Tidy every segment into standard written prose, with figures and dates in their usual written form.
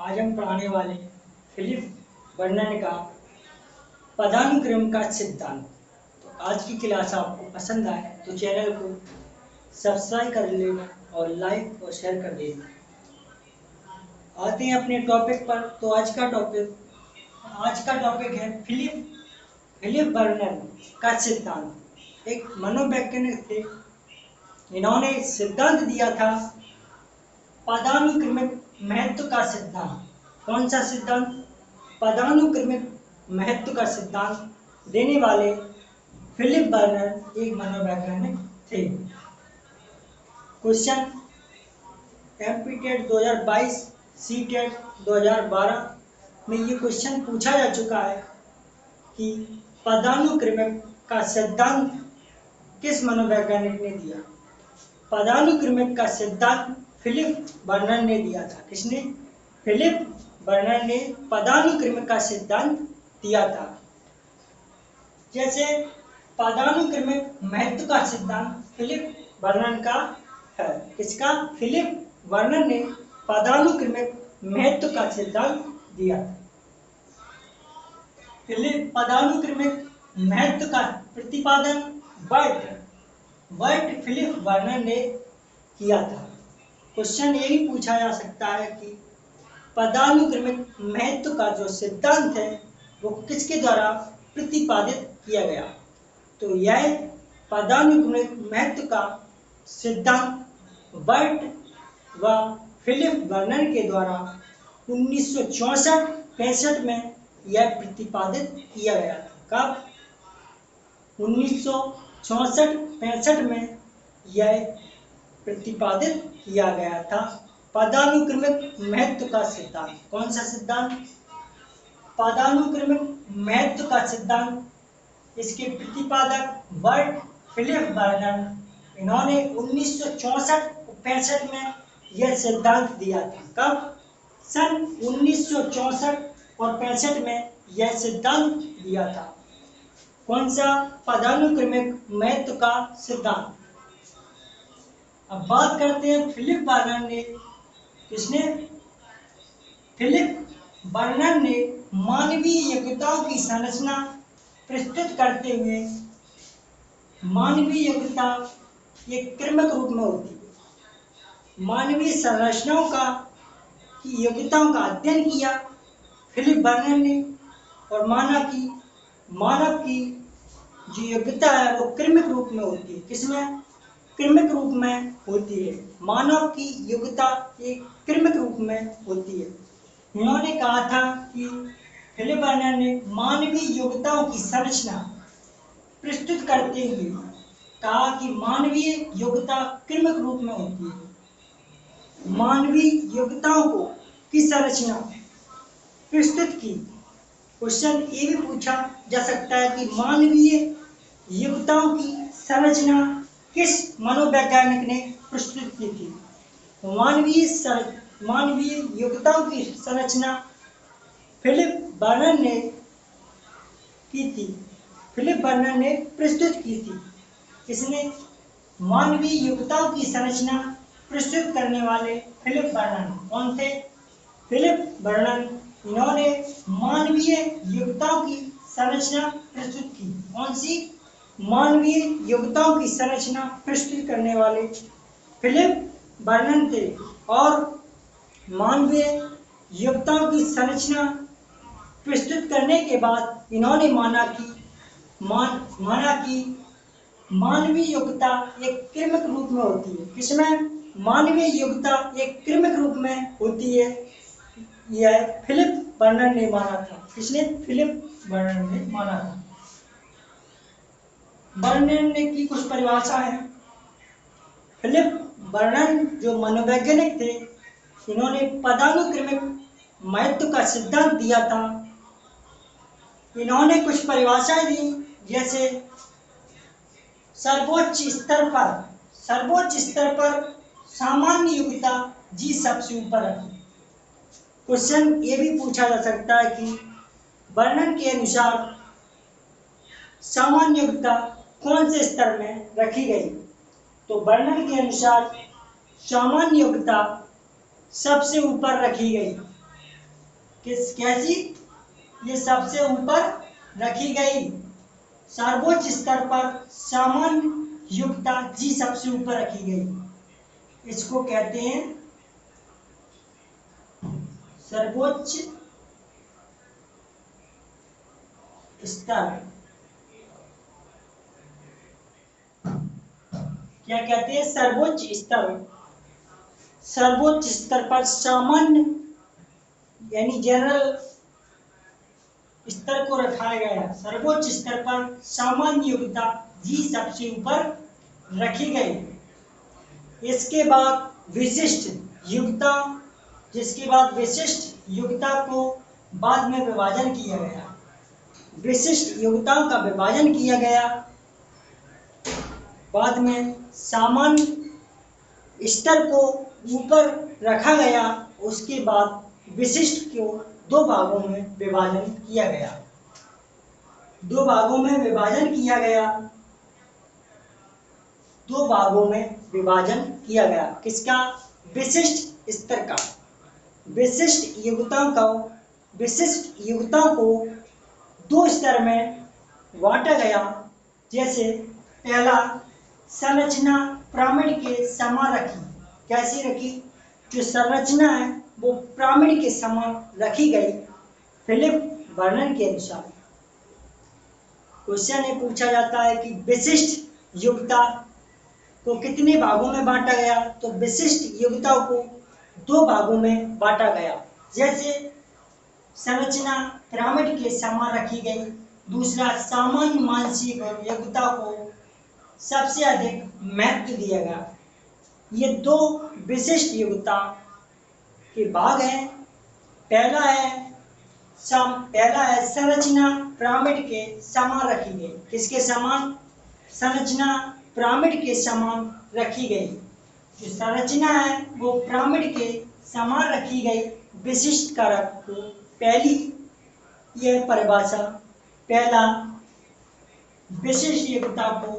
आज हम पढ़ाने वाले फिलिप वर्णन का पदानुक्रम का सिद्धांत। तो आज की क्लास आपको पसंद आए तो चैनल को सब्सक्राइब कर लेना और लाइक और शेयर कर देना। आते हैं अपने टॉपिक पर। तो आज का टॉपिक है फिलिप वर्णन का सिद्धांत। एक मनोवैज्ञानिक थे, इन्होंने सिद्धांत दिया था पदानुक्रमिक महत्व का सिद्धांत। कौन सा सिद्धांत? पदानुक्रमिक महत्व का सिद्धांत देने वाले फिलिप वर्णन एक मनोवैज्ञानिक थे। क्वेश्चन एमपीटेट 2022 सीटेट 2012 में ये क्वेश्चन पूछा जा चुका है कि पदानुक्रमिक का सिद्धांत किस मनोवैज्ञानिक ने दिया। पदानुक्रमिक का सिद्धांत फिलिप वर्णन ने दिया था। किसने? फिलिप वर्णन ने पदानुक्रमिक का सिद्धांत दिया था। जैसे पदानुक्रमिक महत्व का सिद्धांत फिलिप वर्णन का है। किसका? फिलिप वर्णन ने पदानुक्रमिक महत्व का सिद्धांत दिया था। फिलिप पदानुक्रमिक महत्व का प्रतिपादन वर्ट फिलिप वर्णन ने किया था। क्वेश्चन ये भी पूछा जा सकता है कि पदानुक्रमिक महत्व का जो सिद्धांत है वो किसके द्वारा प्रतिपादित किया गया। तो यह पदानुक्रमिक महत्व का सिद्धांत वर्ट व फिलिप वर्णन के द्वारा 1964-65 में यह प्रतिपादित किया गया था। कब? 1964-65 में यह प्रतिपादित किया गया था पदानुक्रमिक महत्व का सिद्धांत। कौन सा सिद्धांत? पदानुक्रमिक महत्व का सिद्धांत। इसके प्रतिपादक वर्ट फिलिप वर्णन, इन्होंने 1964-65 में यह सिद्धांत दिया था। कब? सन 1964 और 65 में यह सिद्धांत दिया था। कौन सा? पदानुक्रमिक महत्व का सिद्धांत। अब बात करते हैं फिलिप वर्णन ने। किसने? फिलिप वर्णन ने मानवीय योग्यताओं की संरचना प्रस्तुत करते हुए, मानवीय योग्यता एक क्रमिक रूप में होती है। मानवीय संरचनाओं की योग्यताओं का अध्ययन किया फिलिप वर्णन ने और माना कि मानव की जो योग्यता है वो क्रमिक रूप में होती है। किसमें? क्रमिक रूप में होती है। मानव की योग्यता एक क्रमिक रूप में होती है। इन्होंने कहा था कि फिलिप वर्णन ने मानवीय योग्यताओं की संरचना प्रस्तुत करते हुए कहा कि मानवीय योग्यता क्रमिक रूप में होती है। मानवीय योग्यताओं को की संरचना प्रस्तुत की। क्वेश्चन ये भी पूछा जा सकता है कि मानवीय योग्यताओं की संरचना किस मनोवैज्ञानिक ने प्रस्तुत की थी। मानवीय योग्यताओं की संरचना फिलिप वर्णन ने की थी। फिलिप वर्णन ने प्रस्तुत की थी। इसने मानवीय योग्यताओं की संरचना प्रस्तुत करने वाले फिलिप वर्णन कौन थे? फिलिप वर्णन, इन्होंने मानवीय योग्यताओं की संरचना प्रस्तुत की। कौन सी? मानवीय योग्यताओं की संरचना प्रस्तुत करने वाले फिलिप वर्णन थे। और मानवीय योग्यताओं की संरचना प्रस्तुत करने के बाद इन्होंने माना कि मानवीय योग्यता एक क्रमिक रूप में होती है। किसमें? मानवीय योग्यता एक क्रमिक रूप में होती है। यह फिलिप वर्णन ने माना था। किसने? फिलिप वर्णन ने माना था। वर्णन ने की कुछ परिभाषा है। फिलिप वर्णन जो मनोवैज्ञानिक थे, इन्होंने पदानुक्रमिक महत्व का सिद्धांत दिया था। इन्होंने कुछ परिभाषाएं दी, जैसे सर्वोच्च स्तर पर सामान्य योग्यता जी सबसे ऊपर रखी। क्वेश्चन ये भी पूछा जा सकता है कि वर्णन के अनुसार सामान्य योग्यता कौन से स्तर में रखी गई। तो वर्णन के अनुसार सामान्य योग्यता सबसे ऊपर रखी गई। कैसी, ये सबसे ऊपर रखी गई। सर्वोच्च स्तर पर सामान्य योग्यता जी सबसे ऊपर रखी गई। इसको कहते हैं सर्वोच्च स्तर। क्या कहते हैं? सर्वोच्च स्तर। सर्वोच्च स्तर पर सामान्य यानी जनरल स्तर को रखा गया। सर्वोच्च स्तर पर सामान्य योग्यता जी सबसे ऊपर रखी गई। इसके बाद विशिष्ट योग्यता, जिसके बाद विशिष्ट योग्यता को बाद में विभाजन किया गया। विशिष्ट योग्यताओं का विभाजन किया गया, बाद में सामान्य स्तर को ऊपर रखा गया। उसके बाद विशिष्ट को दो भागों में विभाजन किया गया। दो भागों में विभाजन किया गया। दो भागों में विभाजन किया गया। किसका? विशिष्ट स्तर का। विशिष्ट योग्यताओं को दो स्तर में बांटा गया। जैसे पहला, संरचना पिरामिड के समान रखी। कैसी रखी? जो संरचना है वो पिरामिड के समान रखी गई फिलिप बर्नन के अनुसार। क्वेश्चन ये पूछा जाता है कि विशिष्ट योग्यता को कितने भागों में बांटा गया? तो विशिष्ट योग्यताओं को दो भागों में बांटा गया। जैसे संरचना पिरामिड के समान रखी गई। दूसरा, सामान्य मानसिक योग्यता को सबसे अधिक महत्व दिया गया। ये दो विशिष्ट योग्यता के भाग हैं। पहला है संरचना पिरामिड के समान रखी गई। किसके समान? संरचना पिरामिड के समान रखी गई। जो संरचना है वो पिरामिड के समान रखी गई। विशिष्ट कारक को पहली यह परिभाषा, पहला विशिष्ट योग्यता को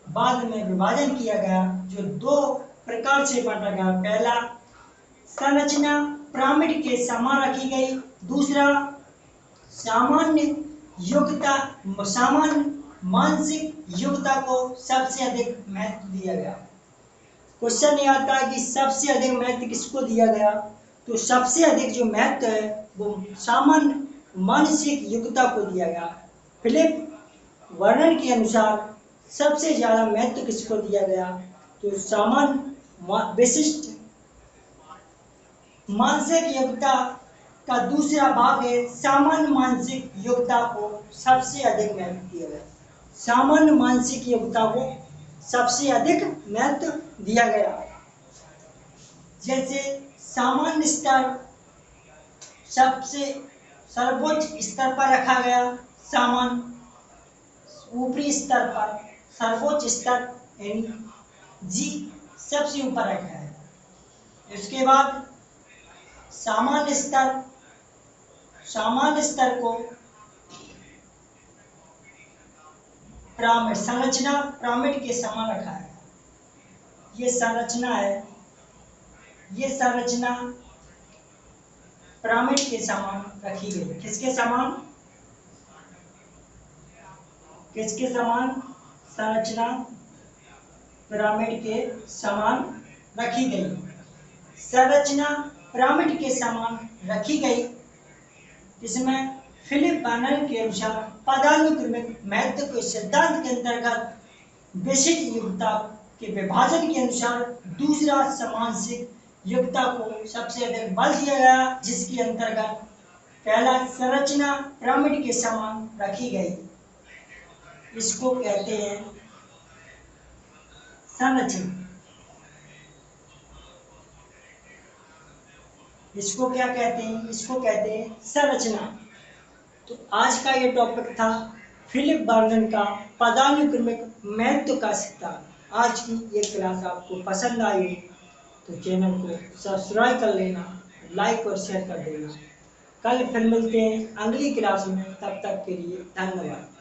बाद में विभाजन किया गया, जो दो प्रकार से बांटा गया। पहला, संरचना पिरामिड के समान रखी गई। दूसरा, सामान्य मानसिक योग्यता को सबसे अधिक महत्व दिया गया। क्वेश्चन ये आता है कि सबसे अधिक महत्व किसको दिया गया? तो सबसे अधिक जो महत्व है वो सामान्य मानसिक योग्यता को दिया गया। फिलिप बर्नन के अनुसार सबसे ज्यादा महत्व किसको दिया गया? तो सामान्य विशिष्ट मानसिक योग्यता का दूसरा भाग है सामान्य मानसिक योग्यता को सबसे अधिक महत्व दिया गया। सामान्य मानसिक योग्यता को सबसे अधिक महत्व दिया गया। जैसे सामान्य स्तर सबसे सर्वोच्च स्तर पर रखा गया। सामान्य ऊपरी स्तर पर सर्वोच्च स्तर यानी जी सबसे ऊपर रखा है। इसके बाद सामान्य स्तर को संरचना पिरामिड के समान रखा है। ये संरचना है, ये संरचना पिरामिड के समान रखी गई। किसके समान? किसके समान? संरचना पिरामिड के समान रखी गई। संरचना पिरामिड के समान रखी गई। इसमें फिलिप बर्नन के अनुसार पदानुक्रमिक महत्व के सिद्धांत के अंतर्गत विशिष्ट योग्यता के विभाजन के अनुसार दूसरा सामाजिक योग्यता को सबसे अधिक बल दिया गया, जिसके अंतर्गत पहला संरचना पिरामिड के समान रखी गई। इसको कहते हैं संरचना। इसको क्या कहते हैं? इसको कहते हैं संरचना। तो आज का ये टॉपिक था फिलिप बर्नन का पदानुक्रमिक महत्व का सिद्धांत। आज की ये क्लास आपको पसंद आई तो चैनल को सब्सक्राइब कर लेना, लाइक और शेयर कर देना। कल फिर मिलते हैं अगली क्लास में, तब तक के लिए धन्यवाद।